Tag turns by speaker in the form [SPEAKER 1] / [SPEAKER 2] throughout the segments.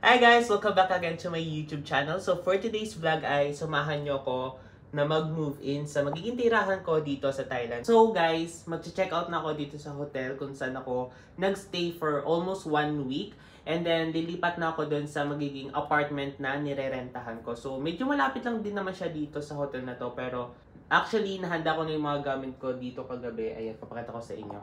[SPEAKER 1] Hi guys! Welcome back again to my YouTube channel. So for today's vlog ay samahan nyo ko na mag-move in sa magiging tirahan ko dito sa Thailand. So guys, mag-check out na ako dito sa hotel kung saan ako nag-stay for almost 1 week. And then lilipat na ako dun sa magiging apartment na nirerentahan ko. So medyo malapit lang din naman siya dito sa hotel na to. Pero actually nahanda ko na yung mga gamit ko dito kagabi. Ayan, papakita ko sa inyo.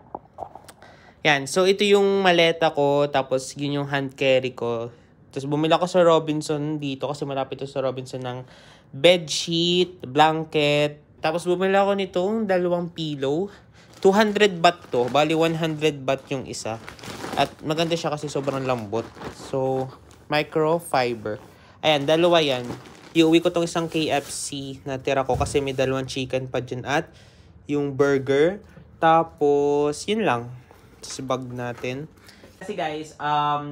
[SPEAKER 1] Yan, so ito yung maleta ko. Tapos yun yung hand carry ko. Tapos bumili ako sa Robinson dito kasi malapit to sa Robinson ng bedsheet, blanket. Tapos bumili ako nitong 2 pillow. 200 baht to. Bali 100 baht yung isa. At maganda siya kasi sobrang lambot. So, microfiber. Ayan, dalawa yan. Iuwi ko tong isang KFC na tira ko kasi may 2 chicken pa dyan at yung burger. Tapos, yun lang. Sa bag natin. Kasi guys,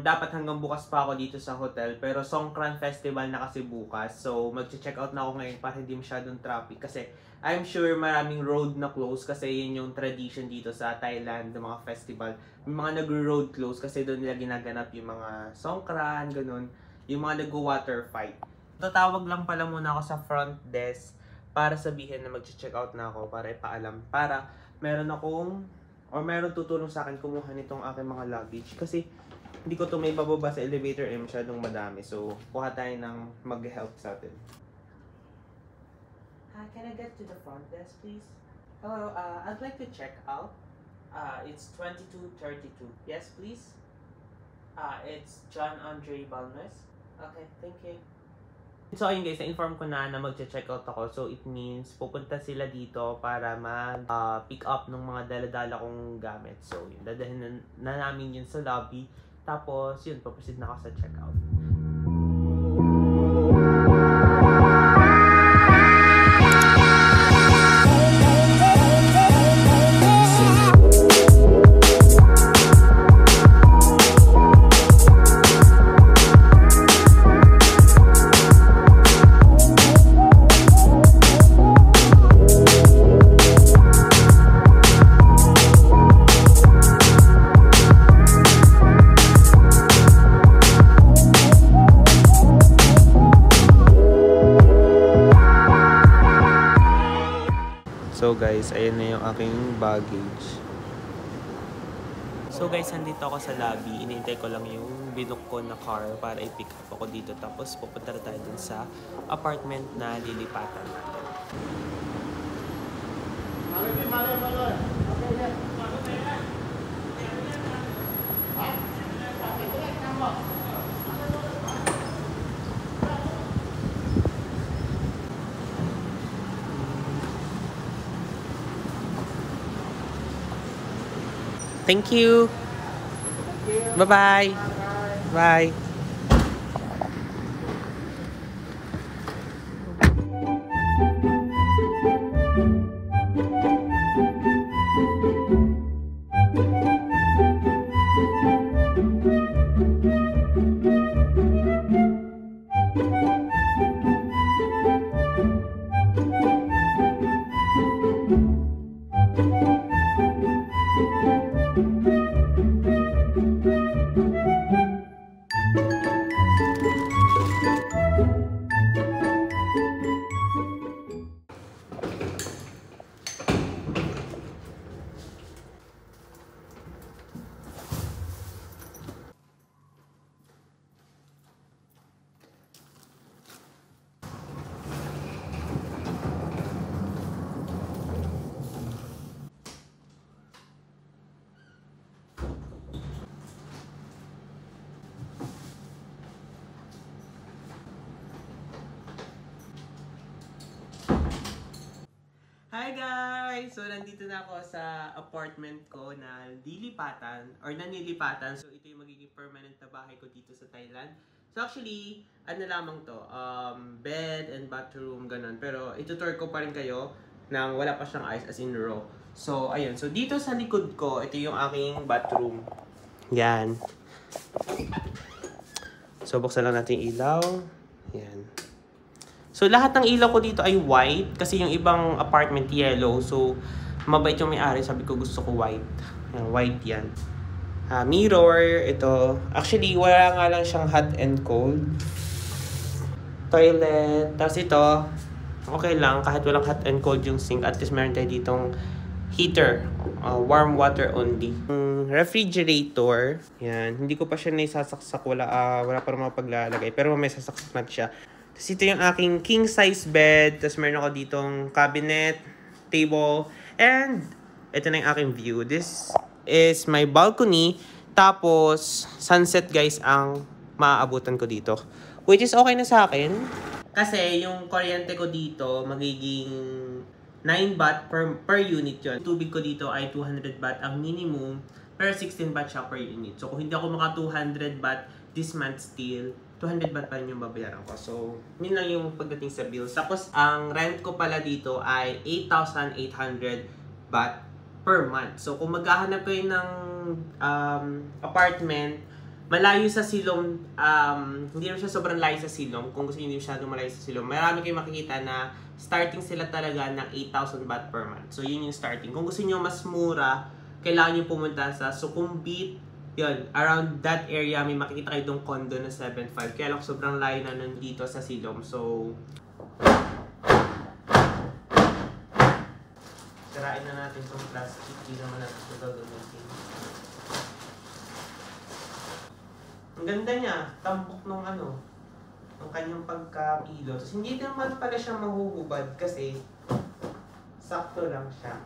[SPEAKER 1] dapat hanggang bukas pa ako dito sa hotel. Pero Songkran Festival na kasi bukas. So, mag-check out na ako ngayon para hindi masyadong traffic. Kasi I'm sure maraming road na close. Kasi yun yung tradition dito sa Thailand, ng mga festival. May mga nag-road close kasi doon nila ginaganap yung mga Songkran, ganun. Yung mga nag-water fight. Tatawag lang pala muna ako sa front desk para sabihin na mag-check out na ako para ipaalam. Para meron akong meron tutulong sa akin kumuha nitong aking mga luggage. Kasi hindi ko to may bababa sa elevator masyadong madami. So, kuha tayo ng mag-help sa atin. Can I get to the front desk, please? Hello, I'd like to check out. It's 2232. Yes, please? It's John Andre Balmes. Okay, thank you. So ayun guys, na-inform ko na mag-check out ako. So it means pupunta sila dito para mag-pick up ng mga dala-dala kong gamit. So yun, dadahin na namin yun sa lobby. Tapos yun, paproceed na ako sa checkout. So guys, ayan na yung aking baggage. So guys, nandito ako sa lobby. Inintay ko lang yung binook ko na car para i-pick up ako dito. Tapos pupunta tayo dun sa apartment na lilipatan natin. Thank you. Bye-bye. Bye. Hi guys! So nandito na ako sa apartment ko na lilipatan or nanilipatan. So ito yung magiging permanent na bahay ko dito sa Thailand. So actually, ano lamang to, bed and bathroom, ganun. Pero itutour ko pa rin kayo nang wala pa siyang ayos as in raw. So ayun, so dito sa likod ko, ito yung aking bathroom. Yan. So buksan lang natin yung ilaw. Yan. So, lahat ng ilaw ko dito ay white. Kasi yung ibang apartment yellow. So, mabait yung may-ari. Sabi ko gusto ko white. Yan, white yan. Mirror, ito. Actually, wala nga lang siyang hot and cold. Toilet. Tapos ito, okay lang. Kahit walang hot and cold yung sink. At least meron tayo ditong heater. Warm water only. Refrigerator. Yan. Hindi ko pa siya naisasaksak. Wala pa rin mga paglalagay. Pero may sasaksak na siya. Tapos ito yung aking king size bed. Tapos meron ako ditong cabinet, table, and ito na yung aking view. This is my balcony. Tapos, sunset guys ang maaabutan ko dito. Which is okay na sa akin. Kasi yung kuryente ko dito, magiging 9 baht per unit yun. Tubig ko dito ay 200 baht ang minimum. Pero 16 baht siya per unit. So, kung hindi ako maka 200 baht this month still, 200 baht pa rin yung babayaran ko. So, yun lang yung pagdating sa bills. Tapos, ang rent ko pala dito ay 8,800 baht per month. So, kung maghahanap kayo ng apartment, malayo sa Silom, hindi naman siya sobrang layo sa Silom. Kung gusto nyo hindi masyadong malayo sa Silom, marami kayong makikita na starting sila talaga ng 8,000 baht per month. So, yun yung starting. Kung gusto nyo mas mura, kailangan nyo pumunta sa Sukhumvit. Yun, around that area, may makikita kayo dong condo na 7.5. Kaya lang sobrang layo na nandito sa Silom. So, sirain na natin itong plastic. Hindi naman natin ito gagamitin. Ang ganda niya. Tambok nung ng kanyang pagkakilo. Tapos hindi naman pala siya mahuhubad kasi sakto lang siya.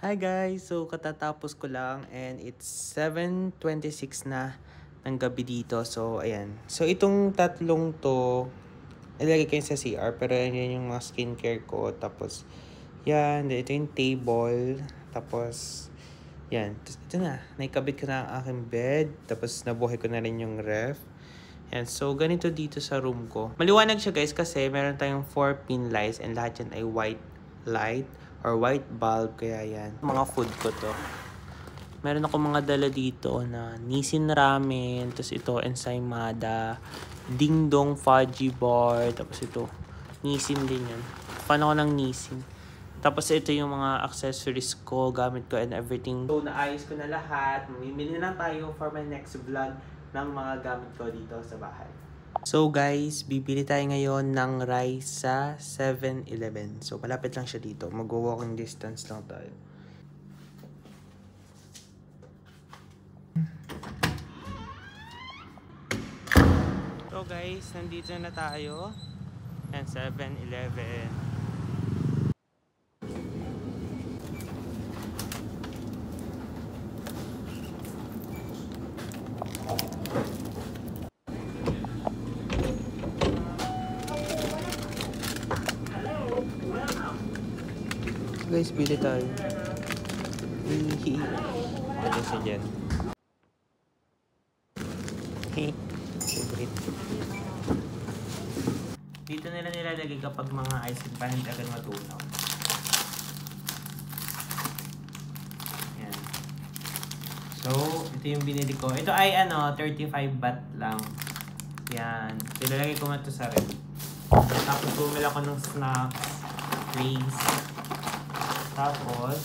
[SPEAKER 1] Hi guys! So, katatapos ko lang and it's 7:26 na ng gabi dito. So, ayan. So, itong tatlong to, ilagay ko yun sa CR. Pero yan yung mga skincare ko. Tapos, yan. Ito yung table. Tapos, yan. Tapos, ito na. Naikabit ko na ang aking bed. Tapos, nabuhay ko na rin yung ref. Yan. So, ganito dito sa room ko. Maliwanag siya guys kasi meron tayong 4-pin lights and lahat yan ay white light or white bulb, kaya yan. Mga food ko to. Meron ako mga dala dito na Nissin ramen, tapos ito ensaymada, Ding Dong fudgy bar, tapos ito Nissin din yan. Fan ako ng Nissin. Tapos ito yung mga accessories ko, gamit ko and everything. So naayos ko na lahat. Mamimili na tayo for my next vlog ng mga gamit ko dito sa bahay. So guys, bibili tayo ngayon ng rice sa 7-Eleven. So malapit lang siya dito. Mag-walking distance lang tayo. So guys, nandito na tayo. And 7-Eleven. Guys, bili tayo. Ano siya dyan? Favorite. Dito nila nilalagay kapag mga ice cream para hindi agad matunaw. Yan. So, ito yung binili ko. Ito ay 35 baht lang. Yan. So, ilalagay ko nga ito sa ref. Tapos, bumili ako ng snacks, Lays. Tapos,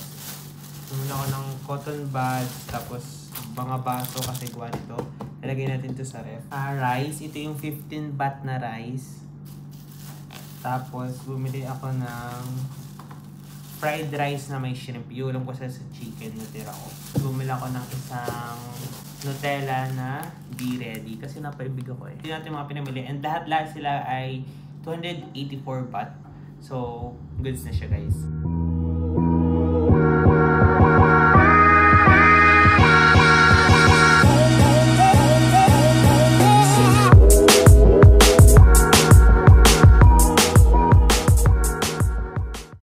[SPEAKER 1] bumili ako ng cotton buds, tapos mga baso kasi gawa nito. Ilagay natin ito sa ref. Rice, ito yung 15 baht na rice. Tapos, bumili ako ng fried rice na may shrimp. Iulam ko sa chicken na tira ko. Bumili ako ng isang Nutella na be ready kasi napaibig ako eh. Hindi natin mga pinamili. And lahat sila ay 284 baht. So, goods na siya guys.